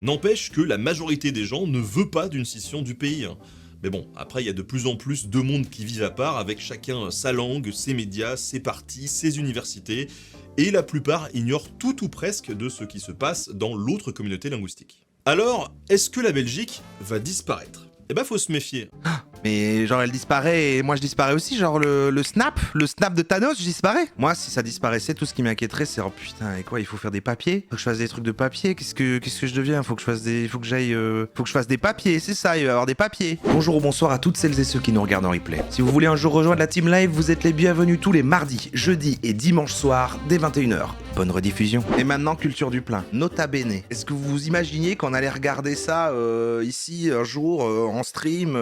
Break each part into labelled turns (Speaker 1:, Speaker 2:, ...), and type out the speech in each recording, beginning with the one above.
Speaker 1: N'empêche que la majorité des gens ne veut pas d'une scission du pays, hein. Mais bon, après, il y a de plus en plus de mondes qui vivent à part, avec chacun sa langue, ses médias, ses partis, ses universités, et la plupart ignorent tout ou presque de ce qui se passe dans l'autre communauté linguistique. Alors, est-ce que la Belgique va disparaître? Eh ben, faut se méfier.
Speaker 2: Mais genre elle disparaît et moi je disparais aussi, genre le snap de Thanos, je disparais. Moi si ça disparaissait, tout ce qui m'inquiéterait c'est oh putain et quoi, il faut faire des papiers, faut que je fasse des trucs de papier, qu'est-ce que je deviens, faut que je fasse des papiers, c'est ça, il va y avoir des papiers. Bonjour ou bonsoir à toutes celles et ceux qui nous regardent en replay. Si vous voulez un jour rejoindre la team live, vous êtes les bienvenus tous les mardis, jeudis et dimanches soirs dès 21h. Bonne rediffusion. Et maintenant culture du plein. Nota bene. Est-ce que vous vous imaginiez qu'on allait regarder ça ici un jour en stream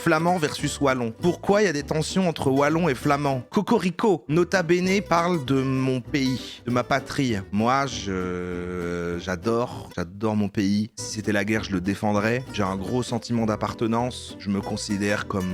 Speaker 2: Flamand versus Wallon. Pourquoi il y a des tensions entre Wallon et Flamand? Cocorico, Nota Bene parle de mon pays, de ma patrie. Moi, j'adore mon pays. Si c'était la guerre, je le défendrais. J'ai un gros sentiment d'appartenance. Je me considère comme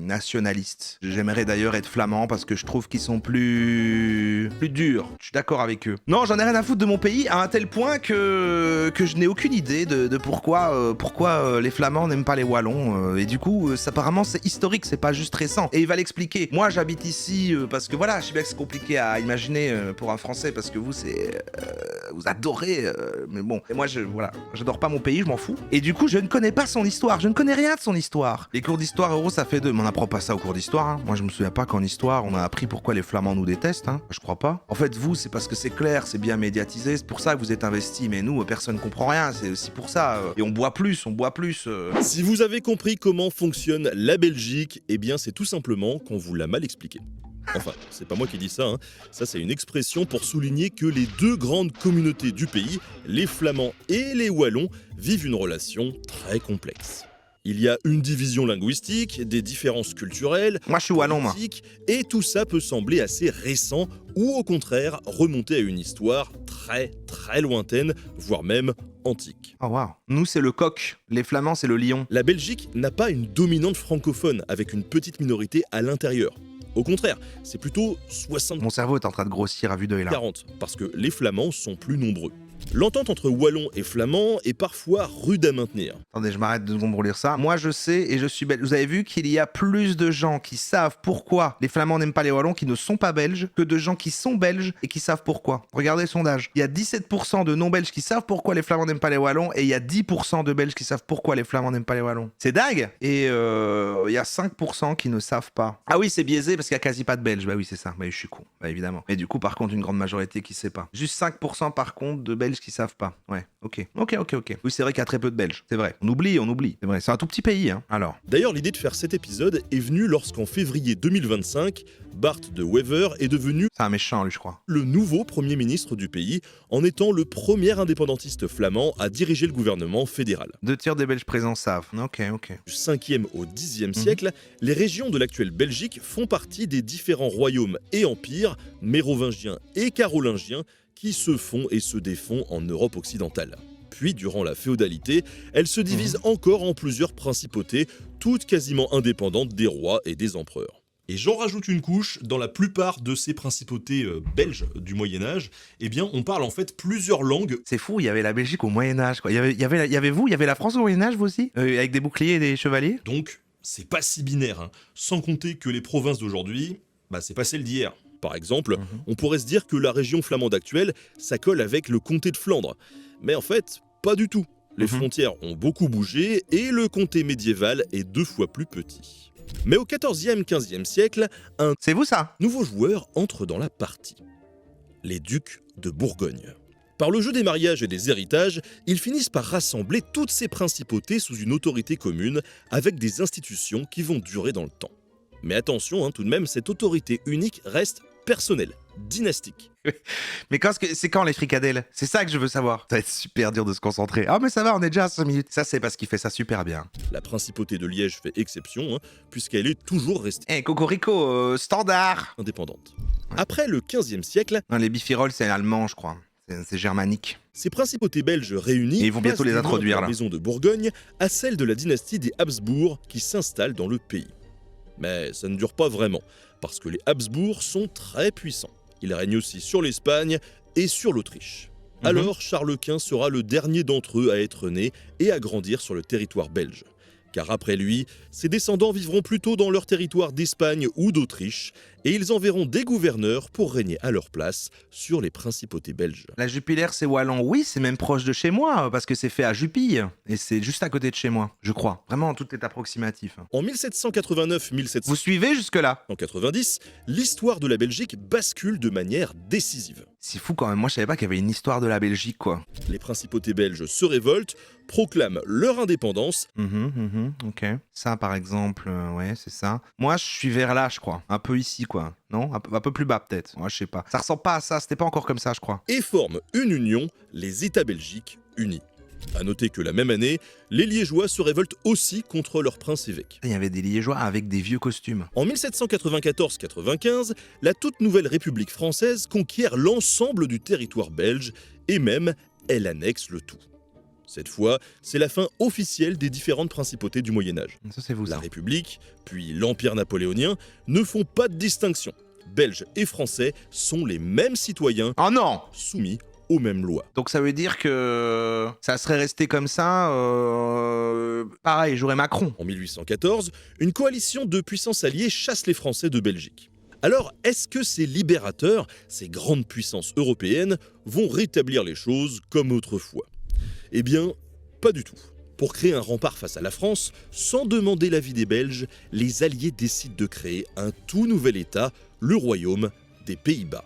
Speaker 2: nationaliste. J'aimerais d'ailleurs être flamand parce que je trouve qu'ils sont plus durs. Je suis d'accord avec eux. Non, j'en ai rien à foutre de mon pays à un tel point que je n'ai aucune idée de pourquoi les Flamands n'aiment pas les Wallons. Et du coup, apparemment c'est historique, c'est pas juste récent. Et il va l'expliquer. Moi j'habite ici parce que voilà, je sais bien que c'est compliqué à imaginer pour un Français parce que vous vous adorez, mais bon. Et moi j'adore pas mon pays, je m'en fous. Et du coup je ne connais pas son histoire, je ne connais rien de son histoire. Les cours d'histoire euros ça fait deux, mais on n'apprend pas ça aux cours d'histoire. Hein. Moi je me souviens pas qu'en histoire on a appris pourquoi les Flamands nous détestent. Hein. Je crois pas. En fait vous c'est parce que c'est clair, c'est bien médiatisé, c'est pour ça que vous êtes investis. Mais nous personne comprend rien, c'est aussi pour ça. Et on boit plus.
Speaker 1: Si vous avez compris comment fonctionne la Belgique, eh bien c'est tout simplement qu'on vous l'a mal expliqué. Enfin, c'est pas moi qui dis ça, hein. Ça c'est une expression pour souligner que les deux grandes communautés du pays, les Flamands et les Wallons, vivent une relation très complexe. Il y a une division linguistique, des différences culturelles,
Speaker 2: moi je suis Wallon moi.
Speaker 1: Et tout ça peut sembler assez récent ou au contraire remonter à une histoire très lointaine, voire même antique.
Speaker 2: Oh waouh. Nous c'est le coq, les Flamands c'est le lion.
Speaker 1: La Belgique n'a pas une dominante francophone avec une petite minorité à l'intérieur. Au contraire, c'est plutôt 60.
Speaker 2: Mon cerveau est en train de grossir à vue d'œil là.
Speaker 1: 40, parce que les Flamands sont plus nombreux. L'entente entre Wallons et Flamands est parfois rude à maintenir.
Speaker 2: Attendez, je m'arrête 2 secondes pour lire ça. Moi, je sais et je suis belge. Vous avez vu qu'il y a plus de gens qui savent pourquoi les Flamands n'aiment pas les Wallons qui ne sont pas belges que de gens qui sont belges et qui savent pourquoi. Regardez le sondage. Il y a 17% de non-belges qui savent pourquoi les Flamands n'aiment pas les Wallons et il y a 10% de belges qui savent pourquoi les Flamands n'aiment pas les Wallons. C'est dingue. Et il y a 5% qui ne savent pas. Ah oui, c'est biaisé parce qu'il y a quasi pas de belges. Bah oui, c'est ça. Bah je suis con. Bah évidemment. Et du coup, par contre, une grande majorité qui sait pas. Juste 5% par contre de belges qui savent pas. Ouais, ok. Oui, c'est vrai qu'il y a très peu de belges. C'est vrai. On oublie. C'est vrai. C'est un tout petit pays, hein. Alors.
Speaker 1: D'ailleurs, l'idée de faire cet épisode est venue lorsqu'en février 2025, Bart de Wever est devenu
Speaker 2: c'est un méchant, lui, je crois.
Speaker 1: Le nouveau Premier ministre du pays, en étant le premier indépendantiste flamand à diriger le gouvernement fédéral.
Speaker 2: 2 tiers des Belges présents savent. Ok.
Speaker 1: Du 5e au 10e siècle, les régions de l'actuelle Belgique font partie des différents royaumes et empires, mérovingiens et carolingiens, qui se font et se défont en Europe occidentale. Puis, durant la féodalité, elles se divisent encore en plusieurs principautés, toutes quasiment indépendantes des rois et des empereurs. Et j'en rajoute une couche, dans la plupart de ces principautés belges du Moyen-Âge, eh bien on parle en fait plusieurs langues.
Speaker 2: C'est fou, il y avait la Belgique au Moyen-Âge, quoi. Il y avait la France au Moyen-Âge, vous aussi avec des boucliers et des chevaliers.
Speaker 1: Donc, c'est pas si binaire, hein. Sans compter que les provinces d'aujourd'hui, c'est pas celle d'hier. Par exemple, on pourrait se dire que la région flamande actuelle, ça colle avec le comté de Flandre. Mais en fait, pas du tout. Les frontières ont beaucoup bougé et le comté médiéval est 2 fois plus petit. Mais au 14e, 15e siècle,
Speaker 2: c'est vous ça
Speaker 1: nouveau joueur entre dans la partie. Les ducs de Bourgogne. Par le jeu des mariages et des héritages, ils finissent par rassembler toutes ces principautés sous une autorité commune avec des institutions qui vont durer dans le temps. Mais attention, tout de même, cette autorité unique reste personnelle, dynastique.
Speaker 2: Mais c'est quand les fricadelles? C'est ça que je veux savoir. Ça va être super dur de se concentrer. Ah mais ça va, on est déjà à 5 minutes. Ça c'est parce qu'il fait ça super bien.
Speaker 1: La principauté de Liège fait exception, puisqu'elle est toujours restée
Speaker 2: Cocorico, standard
Speaker 1: indépendante. Après le 15e siècle...
Speaker 2: Non, les bifiroles c'est allemand je crois. C'est germanique.
Speaker 1: Ces principautés belges réunies
Speaker 2: et ils vont bientôt les introduire
Speaker 1: la maison de Bourgogne à celle de la dynastie des Habsbourg qui s'installe dans le pays. Mais ça ne dure pas vraiment, parce que les Habsbourg sont très puissants. Ils règnent aussi sur l'Espagne et sur l'Autriche. Alors Charles Quint sera le dernier d'entre eux à être né et à grandir sur le territoire belge. Car après lui, ses descendants vivront plutôt dans leur territoire d'Espagne ou d'Autriche, et ils enverront des gouverneurs pour régner à leur place sur les principautés belges.
Speaker 2: La Jupiler, c'est wallon. Oui, c'est même proche de chez moi, parce que c'est fait à Jupille. Et c'est juste à côté de chez moi, je crois. Vraiment, tout est approximatif.
Speaker 1: En 1789-1790,
Speaker 2: Vous suivez jusque-là?
Speaker 1: l'histoire de la Belgique bascule de manière décisive.
Speaker 2: C'est fou quand même, moi je savais pas qu'il y avait une histoire de la Belgique, quoi.
Speaker 1: Les principautés belges se révoltent, proclament leur indépendance.
Speaker 2: Ok. Ça, par exemple, ouais, c'est ça. Moi, je suis vers là, je crois. Un peu ici, quoi. Non, un peu plus bas, peut-être. Moi, je sais pas. Ça ressemble pas à ça, c'était pas encore comme ça, je crois.
Speaker 1: Et forment une union, les États belgiques unis. A noter que la même année, les Liégeois se révoltent aussi contre leur prince-évêque.
Speaker 2: Il y avait des Liégeois avec des vieux costumes.
Speaker 1: En 1794-95, la toute nouvelle République française conquiert l'ensemble du territoire belge et même elle annexe le tout. Cette fois, c'est la fin officielle des différentes principautés du Moyen-Âge.
Speaker 2: Ça, c'est vous,
Speaker 1: La
Speaker 2: ça.
Speaker 1: République, puis l'Empire napoléonien, ne font pas de distinction. Belges et Français sont les mêmes citoyens,
Speaker 2: Oh non!
Speaker 1: soumis aux mêmes lois.
Speaker 2: Donc ça veut dire que ça serait resté comme ça, pareil, j'aurais Macron.
Speaker 1: En 1814, une coalition de puissances alliées chasse les Français de Belgique. Alors, est-ce que ces libérateurs, ces grandes puissances européennes, vont rétablir les choses comme autrefois? Eh bien, pas du tout. Pour créer un rempart face à la France, sans demander l'avis des Belges, les Alliés décident de créer un tout nouvel État, le Royaume des Pays-Bas.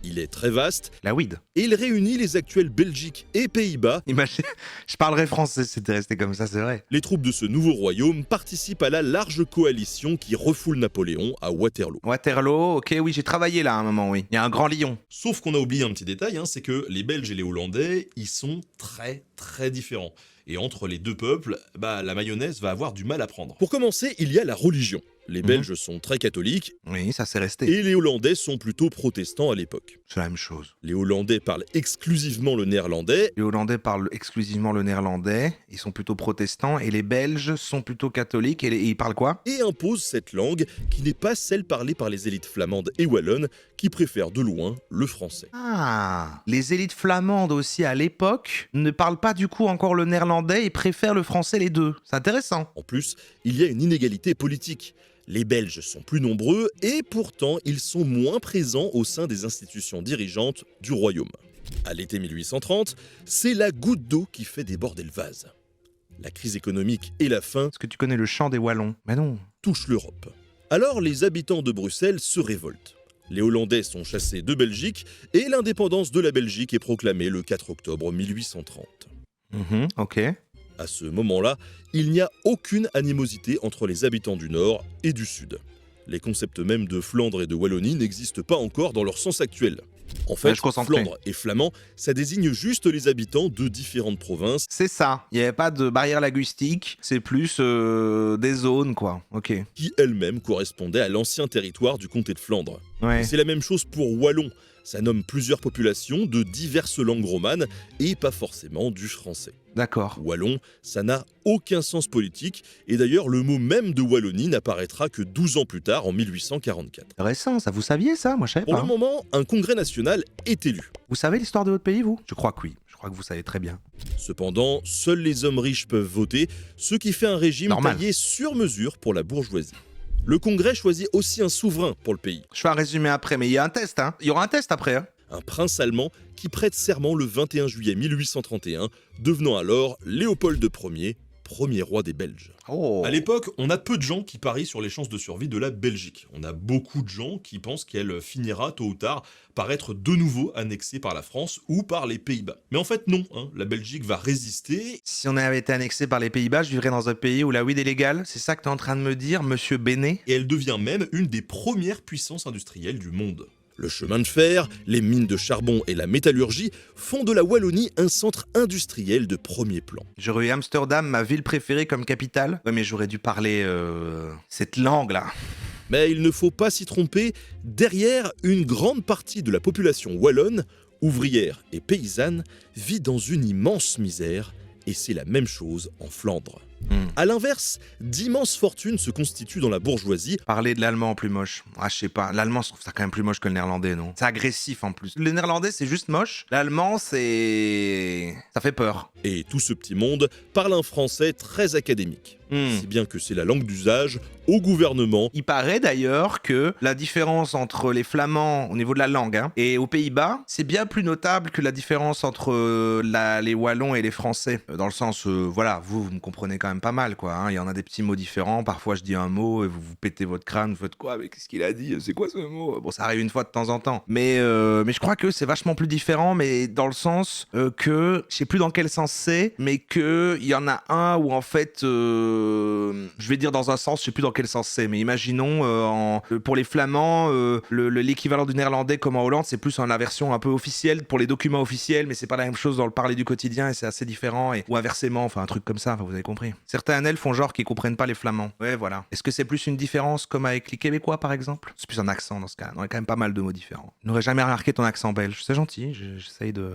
Speaker 1: Il est très vaste
Speaker 2: La weed.
Speaker 1: et il réunit les actuels Belgique et Pays-Bas.
Speaker 2: Imagine, je parlerais français si c'était resté comme ça, c'est vrai.
Speaker 1: Les troupes de ce nouveau royaume participent à la large coalition qui refoule Napoléon à Waterloo.
Speaker 2: Waterloo, ok, oui, j'ai travaillé là à un moment, oui. Il y a un grand lion.
Speaker 1: Sauf qu'on a oublié un petit détail, c'est que les Belges et les Hollandais, ils sont très différents. Et entre les deux peuples, la mayonnaise va avoir du mal à prendre. Pour commencer, il y a la religion. Les Belges sont très catholiques
Speaker 2: Oui, ça s'est resté.
Speaker 1: et les Hollandais sont plutôt protestants à l'époque.
Speaker 2: C'est la même chose.
Speaker 1: Les Hollandais parlent exclusivement le néerlandais.
Speaker 2: Les Hollandais parlent exclusivement le néerlandais, ils sont plutôt protestants, et les Belges sont plutôt catholiques, et ils parlent quoi?
Speaker 1: Et imposent cette langue qui n'est pas celle parlée par les élites flamandes et wallonnes qui préfèrent de loin le français.
Speaker 2: Ah, les élites flamandes aussi à l'époque ne parlent pas du coup encore le néerlandais et préfèrent le français les deux. C'est intéressant.
Speaker 1: En plus, il y a une inégalité politique. Les Belges sont plus nombreux et pourtant ils sont moins présents au sein des institutions dirigeantes du royaume. À l'été 1830, c'est la goutte d'eau qui fait déborder le vase. La crise économique et la faim
Speaker 2: Est-ce que tu connais le chant des Wallons? Mais non.
Speaker 1: touchent l'Europe. Alors les habitants de Bruxelles se révoltent. Les Hollandais sont chassés de Belgique et l'indépendance de la Belgique est proclamée le 4 octobre 1830.
Speaker 2: Ok.
Speaker 1: À ce moment-là, il n'y a aucune animosité entre les habitants du Nord et du Sud. Les concepts mêmes de Flandre et de Wallonie n'existent pas encore dans leur sens actuel. En fait,
Speaker 2: je concentrais.
Speaker 1: Flandre et Flamand, ça désigne juste les habitants de différentes provinces
Speaker 2: C'est ça. Il n'y avait pas de barrière linguistique, c'est plus des zones, quoi. Ok.
Speaker 1: qui elles-mêmes correspondaient à l'ancien territoire du comté de Flandre.
Speaker 2: Ouais.
Speaker 1: C'est la même chose pour Wallon. Ça nomme plusieurs populations de diverses langues romanes et pas forcément du français.
Speaker 2: D'accord.
Speaker 1: Wallon, ça n'a aucun sens politique, et d'ailleurs le mot même de Wallonie n'apparaîtra que 12 ans plus tard, en 1844.
Speaker 2: Récent, ça vous saviez ça? Moi je savais
Speaker 1: Pour
Speaker 2: pas.
Speaker 1: le moment, un congrès national est élu.
Speaker 2: Vous savez l'histoire de votre pays, vous? Je crois que oui. Je crois que vous savez très bien.
Speaker 1: Cependant, seuls les hommes riches peuvent voter, ce qui fait un régime
Speaker 2: Normal.
Speaker 1: taillé sur mesure pour la bourgeoisie. Le congrès choisit aussi un souverain pour le pays,
Speaker 2: Je fais un résumé après, mais il y a un test, hein. Il y aura un test après, hein.
Speaker 1: un prince allemand qui prête serment le 21 juillet 1831, devenant alors Léopold Ier, premier roi des Belges.
Speaker 2: Oh.
Speaker 1: À l'époque, on a peu de gens qui parient sur les chances de survie de la Belgique. On a beaucoup de gens qui pensent qu'elle finira tôt ou tard par être de nouveau annexée par la France ou par les Pays-Bas. Mais en fait non, la Belgique va résister
Speaker 2: Si on avait été annexé par les Pays-Bas, je vivrais dans un pays où la weed est légale. C'est ça que t'es en train de me dire, monsieur Bénet?
Speaker 1: et elle devient même une des premières puissances industrielles du monde. Le chemin de fer, les mines de charbon et la métallurgie font de la Wallonie un centre industriel de premier plan.
Speaker 2: J'aurais eu Amsterdam, ma ville préférée, comme capitale. Ouais, mais j'aurais dû parler cette langue-là.
Speaker 1: Mais il ne faut pas s'y tromper, derrière, une grande partie de la population wallonne, ouvrière et paysanne, vit dans une immense misère, et c'est la même chose en Flandre. A l'inverse, d'immenses fortunes se constituent dans la bourgeoisie.
Speaker 2: Parler de l'allemand en plus moche. Ah, je sais pas. L'allemand, je trouve ça quand même plus moche que le néerlandais, non? C'est agressif en plus. Le néerlandais, c'est juste moche. L'allemand, c'est... ça fait peur.
Speaker 1: Et tout ce petit monde parle un français très académique. Si bien que c'est la langue d'usage au gouvernement.
Speaker 2: Il paraît d'ailleurs que la différence entre les Flamands au niveau de la langue et aux Pays-Bas, c'est bien plus notable que la différence entre les Wallons et les Français. Dans le sens, voilà, vous me comprenez quand même pas mal, quoi. Il y en a des petits mots différents. Parfois, je dis un mot et vous vous pétez votre crâne. Vous faites quoi? Mais qu'est-ce qu'il a dit? C'est quoi ce mot? Bon, ça arrive une fois de temps en temps. Mais je crois que c'est vachement plus différent, mais dans le sens que, je sais plus dans quel sens c'est, mais qu'il y en a un où en fait... je vais dire dans un sens, je sais plus dans quel sens c'est, mais imaginons pour les Flamands, l'équivalent du néerlandais comme en Hollande, c'est plus la version un peu officielle pour les documents officiels, mais c'est pas la même chose dans le parler du quotidien et c'est assez différent, ou inversement, enfin un truc comme ça, vous avez compris. Certains NL font genre qu'ils comprennent pas les Flamands. Ouais, voilà. Est-ce que c'est plus une différence comme avec les Québécois par exemple? C'est plus un accent dans ce cas. On a quand même pas mal de mots différents. Je n'aurais jamais remarqué ton accent belge, c'est gentil, j'essaie de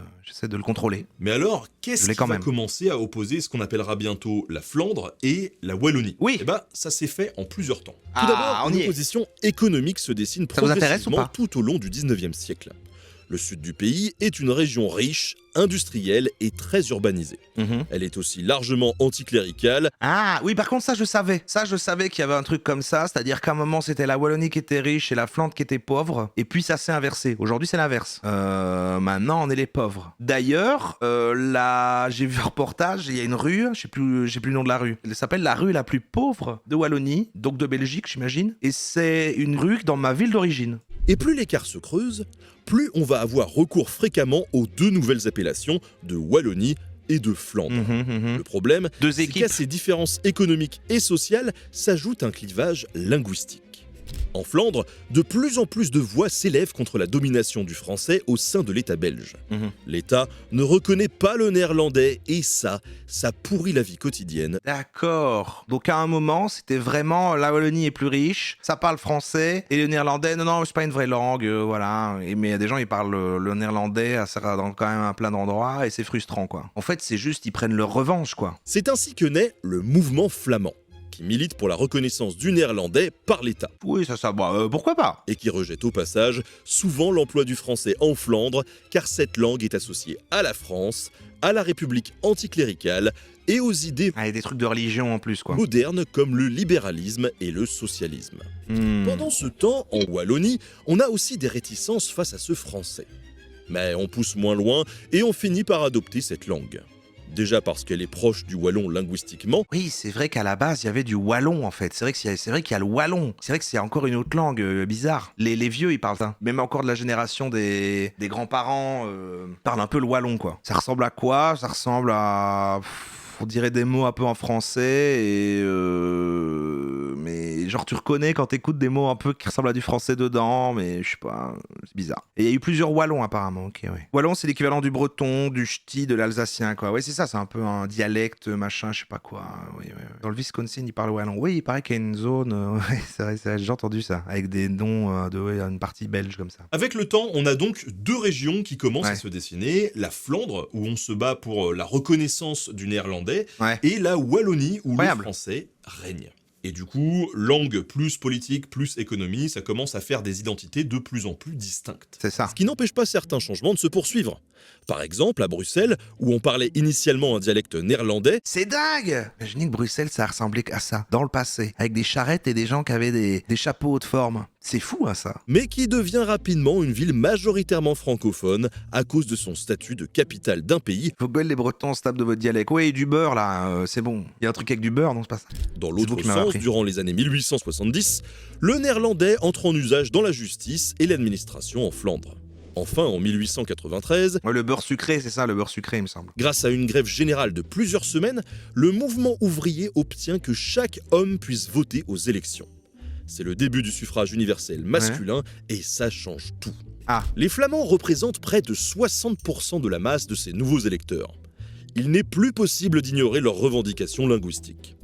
Speaker 2: le contrôler.
Speaker 1: Mais alors, qu'est-ce qui va commencer à opposer ce qu'on appellera bientôt la Flandre et la Wallonie?
Speaker 2: Oui.
Speaker 1: Eh ben, ça s'est fait en plusieurs temps. Tout d'abord, une opposition économique se dessine progressivement tout au long du 19e siècle. Le sud du pays est une région riche, industrielle et très urbanisée. Elle est aussi largement anticléricale.
Speaker 2: Ah oui, par contre ça je savais. Ça je savais qu'il y avait un truc comme ça, c'est-à-dire qu'à un moment c'était la Wallonie qui était riche et la Flandre qui était pauvre, et puis ça s'est inversé. Aujourd'hui c'est l'inverse. Maintenant on est les pauvres. D'ailleurs, là j'ai vu un reportage, il y a une rue, je sais plus le nom de la rue. Elle s'appelle la rue la plus pauvre de Wallonie, donc de Belgique j'imagine, et c'est une rue dans ma ville d'origine.
Speaker 1: Et plus l'écart se creuse, plus on va avoir recours fréquemment aux deux nouvelles appellations de Wallonie et de Flandre. Le problème, c'est qu'à ces différences économiques et sociales s'ajoute un clivage linguistique. En Flandre, de plus en plus de voix s'élèvent contre la domination du français au sein de l'État belge. L'État ne reconnaît pas le néerlandais et ça pourrit la vie quotidienne.
Speaker 2: D'accord. Donc à un moment, c'était vraiment la Wallonie est plus riche, ça parle français, et le néerlandais, non, c'est pas une vraie langue, voilà. Mais il y a des gens, ils parlent le néerlandais dans quand même un plein d'endroits et c'est frustrant, quoi. En fait, c'est juste, ils prennent leur revanche, quoi.
Speaker 1: C'est ainsi que naît le mouvement flamand, qui milite pour la reconnaissance du néerlandais par l'État.
Speaker 2: Oui, pourquoi pas?
Speaker 1: Et qui rejette au passage souvent l'emploi du français en Flandre, car cette langue est associée à la France, à la République anticléricale et aux idées
Speaker 2: y a des trucs de religion en plus, quoi.
Speaker 1: Modernes comme le libéralisme et le socialisme. Pendant ce temps, en Wallonie, on a aussi des réticences face à ce français. Mais on pousse moins loin et on finit par adopter cette langue. Déjà parce qu'elle est proche du wallon linguistiquement.
Speaker 2: Oui, c'est vrai qu'à la base, il y avait du wallon, en fait. C'est vrai qu'il y a le wallon. C'est vrai que c'est encore une autre langue bizarre. Les vieux, ils parlent ça. Même encore de la génération des grands-parents parlent un peu le wallon, quoi. Ça ressemble à quoi? Ça ressemble à... on dirait des mots un peu en français et mais genre tu reconnais quand t'écoutes des mots un peu qui ressemblent à du français dedans, mais je sais pas, c'est bizarre. Et il y a eu plusieurs wallons apparemment, ok, ouais. Wallon c'est l'équivalent du breton, du ch'ti, de l'alsacien, quoi. Ouais, c'est ça, c'est un peu un dialecte, machin, je sais pas quoi. Oui. Dans le Wisconsin, ils parlent wallon. Oui, il paraît qu'il y a une zone, ouais, c'est vrai, j'ai entendu ça, avec des noms une partie belge comme ça.
Speaker 1: Avec le temps, on a donc deux régions qui commencent à se dessiner, la Flandre, où on se bat pour la reconnaissance du néerlandais, et la Wallonie, où le français règne. Et du coup, langue plus politique, plus économie, ça commence à faire des identités de plus en plus distinctes.
Speaker 2: C'est ça.
Speaker 1: Ce qui n'empêche pas certains changements de se poursuivre. Par exemple, à Bruxelles, où on parlait initialement un dialecte néerlandais...
Speaker 2: C'est dingue! Imaginez que Bruxelles, ça ressemblait à ça, dans le passé, avec des charrettes et des gens qui avaient des chapeaux haute forme. C'est fou, hein, ça.
Speaker 1: Mais qui devient rapidement une ville majoritairement francophone à cause de son statut de capitale d'un pays.
Speaker 2: Faut gueuler les Bretons se tapent de votre dialecte. Oui, du beurre, là, c'est bon. Il y a un truc avec du beurre, non, c'est pas ça.
Speaker 1: Dans l'autre sens, durant les années 1870, le néerlandais entre en usage dans la justice et l'administration en Flandre. Enfin, en 1893...
Speaker 2: Ouais, le beurre sucré, c'est ça, le beurre sucré, il me semble.
Speaker 1: Grâce à une grève générale de plusieurs semaines, le mouvement ouvrier obtient que chaque homme puisse voter aux élections. C'est le début du suffrage universel masculin et ça change tout. Les Flamands représentent près de 60% de la masse de ces nouveaux électeurs. Il n'est plus possible d'ignorer leurs revendications linguistiques.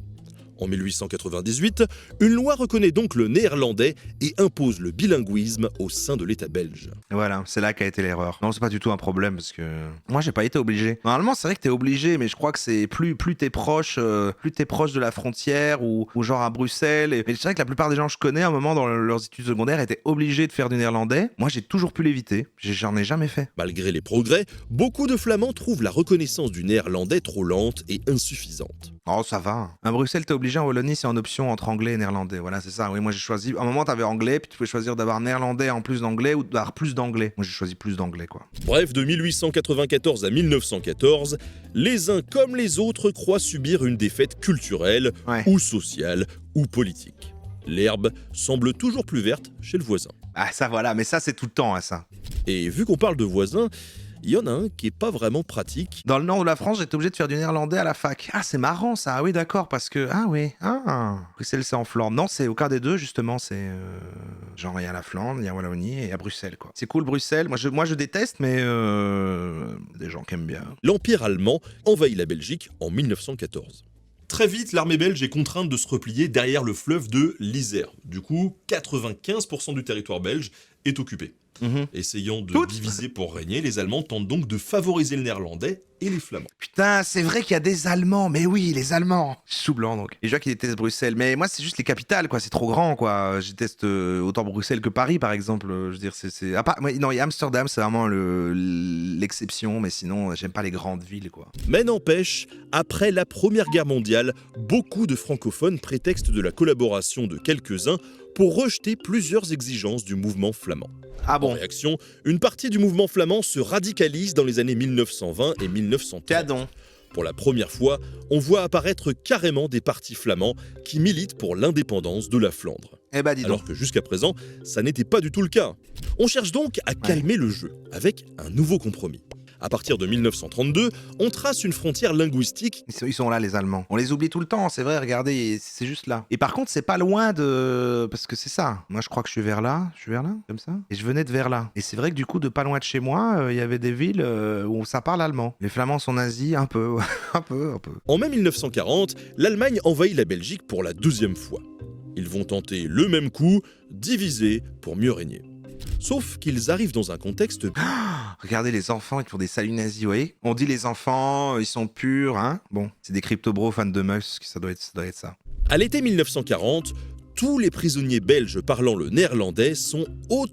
Speaker 1: En 1898, une loi reconnaît donc le néerlandais et impose le bilinguisme au sein de l'État belge.
Speaker 2: Voilà, c'est là qu'a été l'erreur. Non, c'est pas du tout un problème parce que moi j'ai pas été obligé. Normalement, c'est vrai que t'es obligé, mais je crois que c'est plus t'es proche de la frontière ou genre à Bruxelles. Mais c'est vrai que la plupart des gens que je connais à un moment dans leurs études secondaires étaient obligés de faire du néerlandais. Moi, j'ai toujours pu l'éviter. J'en ai jamais fait.
Speaker 1: Malgré les progrès, beaucoup de Flamands trouvent la reconnaissance du néerlandais trop lente et insuffisante.
Speaker 2: Oh, ça va. À Bruxelles, t'es obligé en Wallonie, c'est en option entre anglais et néerlandais. Voilà, c'est ça. Oui, moi j'ai choisi. À un moment, t'avais anglais, puis tu pouvais choisir d'avoir néerlandais en plus d'anglais ou d'avoir plus d'anglais. Moi j'ai choisi plus d'anglais, quoi.
Speaker 1: Bref, de 1894 à 1914, les uns comme les autres croient subir une défaite culturelle,
Speaker 2: Ouais.
Speaker 1: ou sociale, ou politique. L'herbe semble toujours plus verte chez le voisin.
Speaker 2: Ah, ça voilà, mais ça c'est tout le temps, hein, ça.
Speaker 1: Et vu qu'on parle de voisins, il y en a un qui est pas vraiment pratique.
Speaker 2: Dans le nord de la France, j'étais obligé de faire du néerlandais à la fac. Ah, c'est marrant ça. Ah oui, d'accord, parce que. Ah oui. Ah. Bruxelles, c'est en Flandre. Non, c'est aucun des deux, justement. C'est. Genre, il y a la Flandre, il y a Wallonie et il y a Bruxelles, quoi. C'est cool, Bruxelles. Moi, je déteste, mais. Des gens qui aiment bien.
Speaker 1: L'Empire allemand envahit la Belgique en 1914. Très vite, l'armée belge est contrainte de se replier derrière le fleuve de l'Isère. Du coup, 95% du territoire belge est occupé. Essayant de
Speaker 2: Toutes
Speaker 1: diviser pour régner, les Allemands tentent donc de favoriser le néerlandais et les Flamands.
Speaker 2: Putain, c'est vrai qu'il y a des Allemands. Mais oui, les Allemands. Sous blanc, donc. Et je vois qu'ils détestent Bruxelles. Mais moi, c'est juste les capitales, quoi. C'est trop grand, quoi. Je déteste autant Bruxelles que Paris, par exemple. Je veux dire, c'est. Ah, non, il y a Amsterdam, c'est vraiment l'exception. Mais sinon, j'aime pas les grandes villes, quoi.
Speaker 1: Mais n'empêche, après la Première Guerre mondiale, beaucoup de francophones prétextent de la collaboration de quelques-uns pour rejeter plusieurs exigences du mouvement flamand.
Speaker 2: Ah
Speaker 1: En
Speaker 2: bon.
Speaker 1: réaction, une partie du mouvement flamand se radicalise dans les années 1920 et 1930.
Speaker 2: Cadon.
Speaker 1: Pour la première fois, on voit apparaître carrément des partis flamands qui militent pour l'indépendance de la Flandre.
Speaker 2: Eh bah, dis donc.
Speaker 1: Alors que jusqu'à présent, ça n'était pas du tout le cas. On cherche donc à calmer le jeu, avec un nouveau compromis. À partir de 1932, on trace une frontière linguistique.
Speaker 2: Ils sont là, les Allemands. On les oublie tout le temps, c'est vrai, regardez, c'est juste là. Et par contre, c'est pas loin de. Parce que c'est ça. Moi, je crois que je suis vers là, comme ça. Et je venais de vers là. Et c'est vrai que du coup, de pas loin de chez moi, il y avait des villes où ça parle allemand. Les Flamands sont nazis, un peu. un peu.
Speaker 1: En mai 1940, l'Allemagne envahit la Belgique pour la deuxième fois. Ils vont tenter le même coup, diviser pour mieux régner. Sauf qu'ils arrivent dans un contexte.
Speaker 2: Regardez les enfants qui font des saluts nazis, vous voyez. On dit les enfants, ils sont purs, hein. Bon, c'est des crypto-bros fans de Musk, ça doit être ça.
Speaker 1: À l'été 1940, tous les prisonniers belges parlant le néerlandais sont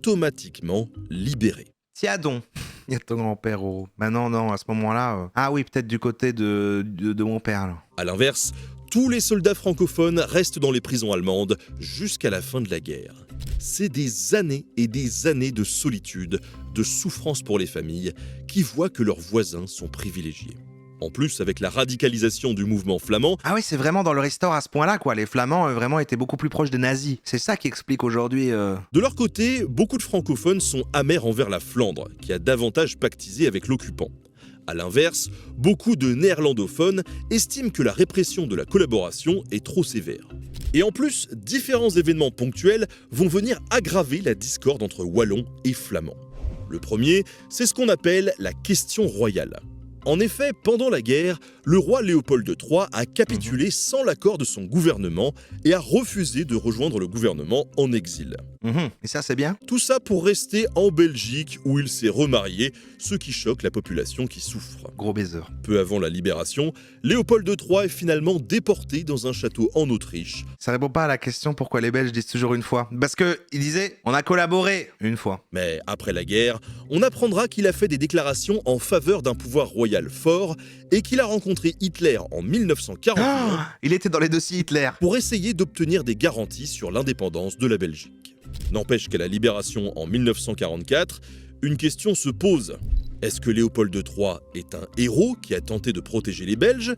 Speaker 1: automatiquement libérés.
Speaker 2: Tiens donc. Il y a ton grand-père, oh. Bah non, à ce moment-là. Ah oui, peut-être du côté de mon père, alors.
Speaker 1: A l'inverse, tous les soldats francophones restent dans les prisons allemandes jusqu'à la fin de la guerre. C'est des années et des années de solitude, de souffrance pour les familles, qui voient que leurs voisins sont privilégiés. En plus, avec la radicalisation du mouvement flamand,
Speaker 2: Ah oui, c'est vraiment dans le restore à ce point-là, quoi. Les Flamands vraiment étaient beaucoup plus proches des nazis. C'est ça qui explique aujourd'hui.
Speaker 1: de leur côté, beaucoup de francophones sont amers envers la Flandre, qui a davantage pactisé avec l'occupant. A l'inverse, beaucoup de néerlandophones estiment que la répression de la collaboration est trop sévère. Et en plus, différents événements ponctuels vont venir aggraver la discorde entre wallons et flamands. Le premier, c'est ce qu'on appelle la question royale. En effet, pendant la guerre, le roi Léopold III a capitulé sans l'accord de son gouvernement et a refusé de rejoindre le gouvernement en exil.
Speaker 2: Et ça, c'est bien.
Speaker 1: Tout ça pour rester en Belgique où il s'est remarié, ce qui choque la population qui souffre.
Speaker 2: Gros baiser.
Speaker 1: Peu avant la libération, Léopold III est finalement déporté dans un château en Autriche.
Speaker 2: Ça répond pas à la question pourquoi les Belges disent toujours une fois. Parce que il disait, on a collaboré une fois.
Speaker 1: Mais après la guerre, on apprendra qu'il a fait des déclarations en faveur d'un pouvoir royal fort et qu'il a rencontré Hitler en 1941
Speaker 2: Il était dans les dossiers Hitler.
Speaker 1: pour essayer d'obtenir des garanties sur l'indépendance de la Belgique. N'empêche qu'à la libération en 1944, une question se pose. Est-ce que Léopold III est un héros qui a tenté de protéger les Belges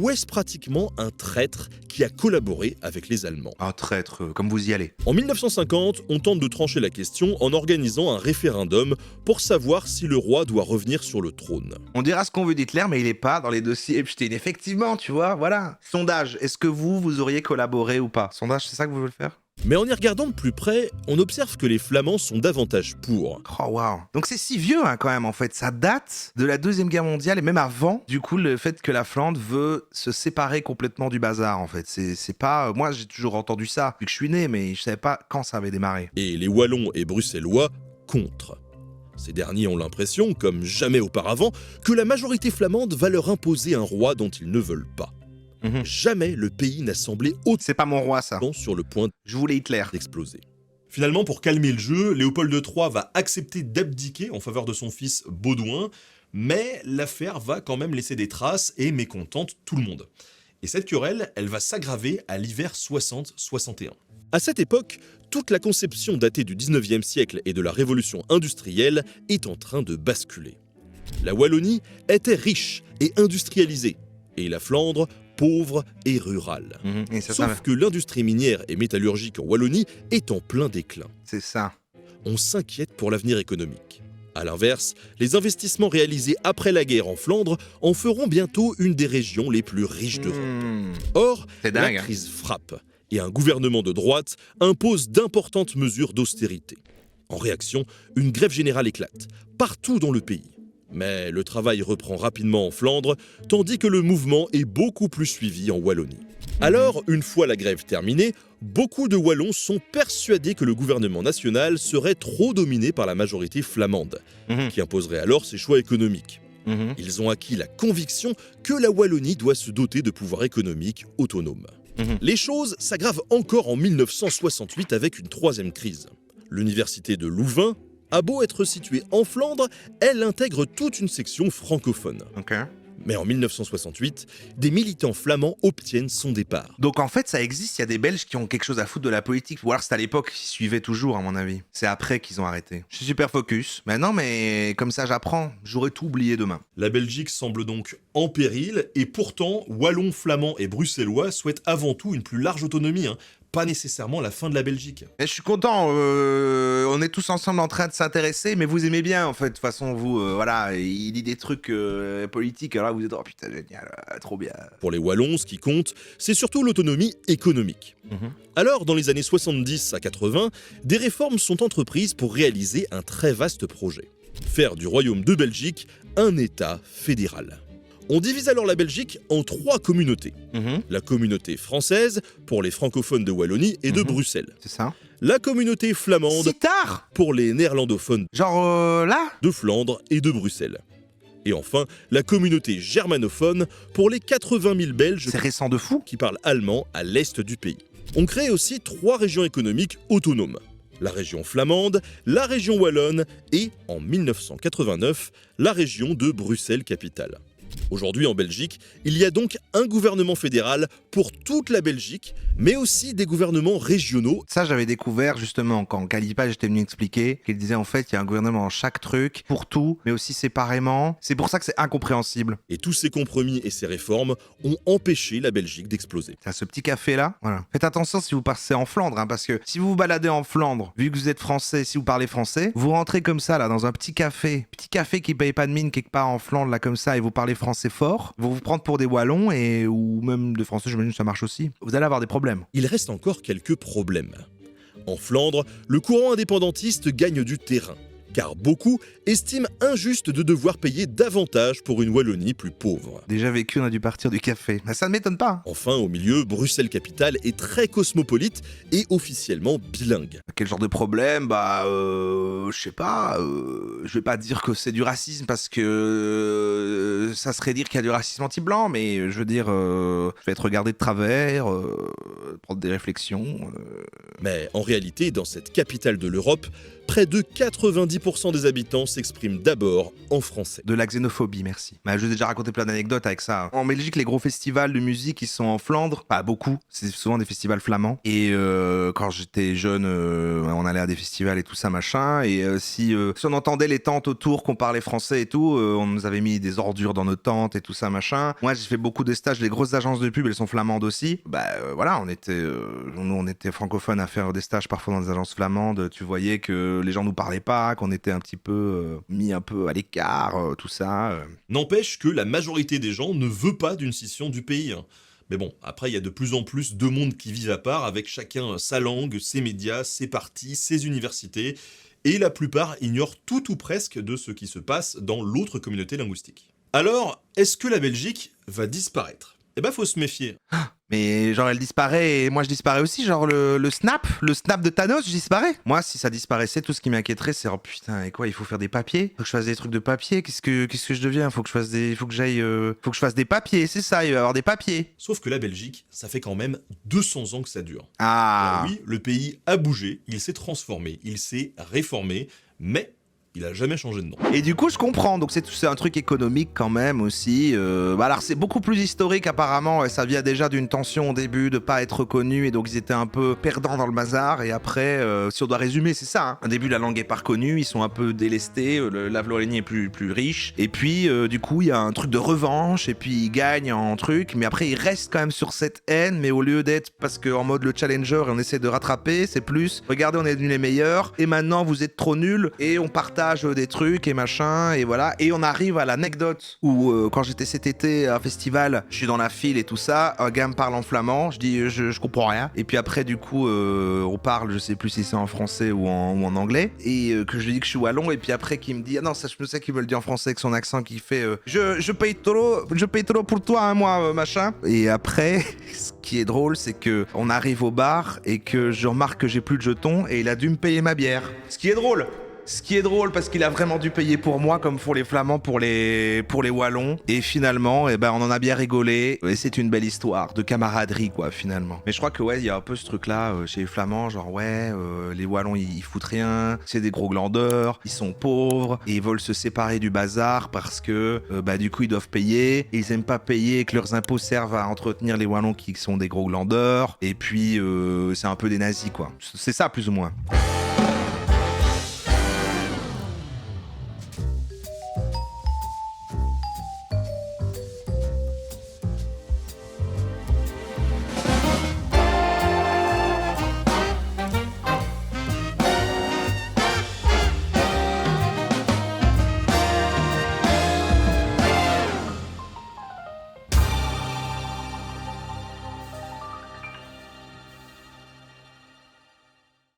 Speaker 1: ou est-ce pratiquement un traître qui a collaboré avec les Allemands?
Speaker 2: Un traître, comme vous y allez.
Speaker 1: En 1950, on tente de trancher la question en organisant un référendum pour savoir si le roi doit revenir sur le trône.
Speaker 2: On dira ce qu'on veut d'Hitler, mais il est pas dans les dossiers Epstein. Effectivement, tu vois, voilà. Sondage, est-ce que vous auriez collaboré ou pas? Sondage, c'est ça que vous voulez faire?
Speaker 1: Mais en y regardant de plus près, on observe que les Flamands sont davantage pour.
Speaker 2: Oh waouh. Donc c'est si vieux quand même en fait, ça date de la Deuxième Guerre mondiale et même avant, du coup le fait que la Flandre veut se séparer complètement du bazar en fait. C'est pas... Moi j'ai toujours entendu ça, depuis que je suis né, mais je savais pas quand ça avait démarré.
Speaker 1: Et les Wallons et Bruxellois contre. Ces derniers ont l'impression, comme jamais auparavant, que la majorité flamande va leur imposer un roi dont ils ne veulent pas. Jamais le pays n'a semblé autant
Speaker 2: C'est pas mon roi ça.
Speaker 1: sur le point
Speaker 2: Je voulais Hitler.
Speaker 1: d'exploser. Finalement, pour calmer le jeu, Léopold III va accepter d'abdiquer en faveur de son fils Baudouin, mais l'affaire va quand même laisser des traces et mécontente tout le monde. Et cette querelle, elle va s'aggraver à l'hiver 60-61. À cette époque, toute la conception datée du 19e siècle et de la révolution industrielle est en train de basculer. La Wallonie était riche et industrialisée, et la Flandre pauvre et rurale.
Speaker 2: Et c'est
Speaker 1: Sauf
Speaker 2: ça.
Speaker 1: que l'industrie minière et métallurgique en Wallonie est en plein déclin.
Speaker 2: C'est ça.
Speaker 1: On s'inquiète pour l'avenir économique. A l'inverse, les investissements réalisés après la guerre en Flandre en feront bientôt une des régions les plus riches d'Europe. Or,
Speaker 2: C'est
Speaker 1: la
Speaker 2: dingue.
Speaker 1: crise frappe et un gouvernement de droite impose d'importantes mesures d'austérité. En réaction, une grève générale éclate, partout dans le pays. Mais le travail reprend rapidement en Flandre, tandis que le mouvement est beaucoup plus suivi en Wallonie. Alors, une fois la grève terminée, beaucoup de Wallons sont persuadés que le gouvernement national serait trop dominé par la majorité flamande, qui imposerait alors ses choix économiques. Ils ont acquis la conviction que la Wallonie doit se doter de pouvoirs économiques autonomes. Les choses s'aggravent encore en 1968 avec une troisième crise. L'université de Louvain a beau être située en Flandre, elle intègre toute une section francophone.
Speaker 2: Ok.
Speaker 1: Mais en 1968, des militants flamands obtiennent son départ.
Speaker 2: Donc en fait, ça existe, il y a des Belges qui ont quelque chose à foutre de la politique. Ou alors c'est à l'époque qu'ils suivaient toujours, à mon avis. C'est après qu'ils ont arrêté. Je suis super focus. Mais non, mais comme ça j'apprends. J'aurais tout oublié demain.
Speaker 1: La Belgique semble donc en péril, et pourtant, Wallons, Flamands et Bruxellois souhaitent avant tout une plus large autonomie, pas nécessairement la fin de la Belgique.
Speaker 2: Et je suis content, on est tous ensemble en train de s'intéresser, mais vous aimez bien en fait. De toute façon, vous, voilà, il dit des trucs politiques, alors là vous êtes, oh putain, génial, trop bien.
Speaker 1: Pour les Wallons, ce qui compte, c'est surtout l'autonomie économique. Alors, dans les années 70 à 80, des réformes sont entreprises pour réaliser un très vaste projet. Faire du Royaume de Belgique un État fédéral. On divise alors la Belgique en 3 communautés. La communauté française, pour les francophones de Wallonie et de Bruxelles.
Speaker 2: C'est ça.
Speaker 1: La communauté flamande,
Speaker 2: Si tard.
Speaker 1: pour les néerlandophones
Speaker 2: Genre là.
Speaker 1: de Flandre et de Bruxelles. Et enfin, la communauté germanophone, pour les 80 000 Belges
Speaker 2: C'est récent de fou.
Speaker 1: qui parlent allemand à l'est du pays. On crée aussi 3 régions économiques autonomes. La région flamande, la région wallonne et, en 1989, la région de Bruxelles-Capitale. Aujourd'hui en Belgique, il y a donc un gouvernement fédéral pour toute la Belgique, mais aussi des gouvernements régionaux.
Speaker 2: Ça, j'avais découvert justement quand Kalipa était venu expliquer qu'il disait en fait il y a un gouvernement dans chaque truc, pour tout, mais aussi séparément. C'est pour ça que c'est incompréhensible.
Speaker 1: Et tous ces compromis et ces réformes ont empêché la Belgique d'exploser.
Speaker 2: T'as ce petit café là, voilà. Faites attention si vous passez en Flandre, parce que si vous vous baladez en Flandre, vu que vous êtes français, si vous parlez français, vous rentrez comme ça là dans un petit café qui paye pas de mine quelque part en Flandre là comme ça, et vous parlez français fort, vous vous prendre pour des Wallons et ou même des Français, j'imagine que ça marche aussi. Vous allez avoir des problèmes.
Speaker 1: Il reste encore quelques problèmes. En Flandre, le courant indépendantiste gagne du terrain, car beaucoup estiment injuste de devoir payer davantage pour une Wallonie plus pauvre.
Speaker 2: Déjà vécu, on a dû partir du café. Mais ça ne m'étonne pas.
Speaker 1: Enfin, au milieu, Bruxelles-Capitale est très cosmopolite et officiellement bilingue.
Speaker 2: Quel genre de problème? Je sais pas. Je vais pas dire que c'est du racisme parce que ça serait dire qu'il y a du racisme anti-blanc, mais je veux dire, je vais être regardé de travers, prendre des réflexions.
Speaker 1: Mais en réalité, dans cette capitale de l'Europe, près de 90% des habitants s'expriment d'abord en français.
Speaker 2: De la xénophobie, merci. Je vous ai déjà raconté plein d'anecdotes avec ça. En Belgique, les gros festivals de musique, ils sont en Flandre. Pas beaucoup, c'est souvent des festivals flamands. Et quand j'étais jeune, on allait à des festivals et tout ça, machin. Et si on entendait les tentes autour qu'on parlait français et tout, on nous avait mis des ordures dans nos tentes et tout ça, machin. Moi, j'ai fait beaucoup de stages. Les grosses agences de pub, elles sont flamandes aussi. Voilà, on était francophones à faire des stages parfois dans des agences flamandes. Tu voyais que les gens nous parlaient pas, qu'on était un petit peu mis un peu à l'écart, tout ça.
Speaker 1: N'empêche que la majorité des gens ne veut pas d'une scission du pays. Mais bon, après, il y a de plus en plus de mondes qui vivent à part, avec chacun sa langue, ses médias, ses partis, ses universités, et la plupart ignorent tout ou presque de ce qui se passe dans l'autre communauté linguistique. Alors, est-ce que la Belgique va disparaître? Eh ben, faut se méfier.
Speaker 2: Mais genre elle disparaît et moi je disparais aussi, genre le snap de Thanos, je disparais. Moi si ça disparaissait, tout ce qui m'inquiéterait c'est oh putain et quoi, il faut faire des papiers, faut que je fasse des trucs de papier, qu'est-ce que je deviens, faut que je fasse des papiers, c'est ça, il va y avoir des papiers.
Speaker 1: Sauf que la Belgique, ça fait quand même 200 ans que ça dure.
Speaker 2: Ah
Speaker 1: Alors oui, le pays a bougé, il s'est transformé, il s'est réformé, mais il a jamais changé de nom.
Speaker 2: Et du coup, je comprends. Donc, c'est un truc économique quand même aussi. Alors, c'est beaucoup plus historique apparemment. Et ça vient déjà d'une tension au début de pas être reconnu. Et donc, ils étaient un peu perdants dans le bazar. Et après, si on doit résumer, c'est ça. Hein. Au début, la langue est pas reconnue. Ils sont un peu délestés. La Vlorénie est plus riche. Et puis, du coup, il y a un truc de revanche. Et puis, ils gagnent en truc. Mais après, ils restent quand même sur cette haine. Mais au lieu d'être parce qu'en mode le challenger et on essaie de rattraper, c'est plus regardez, on est devenus les meilleurs. Et maintenant, vous êtes trop nuls. Et on partage des trucs et machin et voilà, et on arrive à l'anecdote où quand j'étais cet été à un festival, je suis dans la file et tout ça, un gars me parle en flamand, je dis je comprends rien, et puis après du coup on parle, je sais plus si c'est en français ou en anglais, et que je lui dis que je suis wallon, et puis après qu'il me dit ah non ça je sais qu'il me le dit en français avec son accent, qui fait je paye trop pour toi hein, moi machin, et après ce qui est drôle c'est que on arrive au bar et que je remarque que j'ai plus de jetons et il a dû me payer ma bière, ce qui est drôle parce qu'il a vraiment dû payer pour moi comme pour les Flamands, pour les Wallons. Et finalement, eh ben, on en a bien rigolé. Et c'est une belle histoire de camaraderie, quoi, finalement. Mais je crois que, ouais, il y a un peu ce truc-là chez les Flamands, genre, ouais, les Wallons, ils foutent rien. C'est des gros glandeurs. Ils sont pauvres. Et ils veulent se séparer du bazar parce que, du coup, ils doivent payer. Et ils aiment pas payer et que leurs impôts servent à entretenir les Wallons qui sont des gros glandeurs. Et puis, c'est un peu des nazis, quoi. C'est ça, plus ou moins.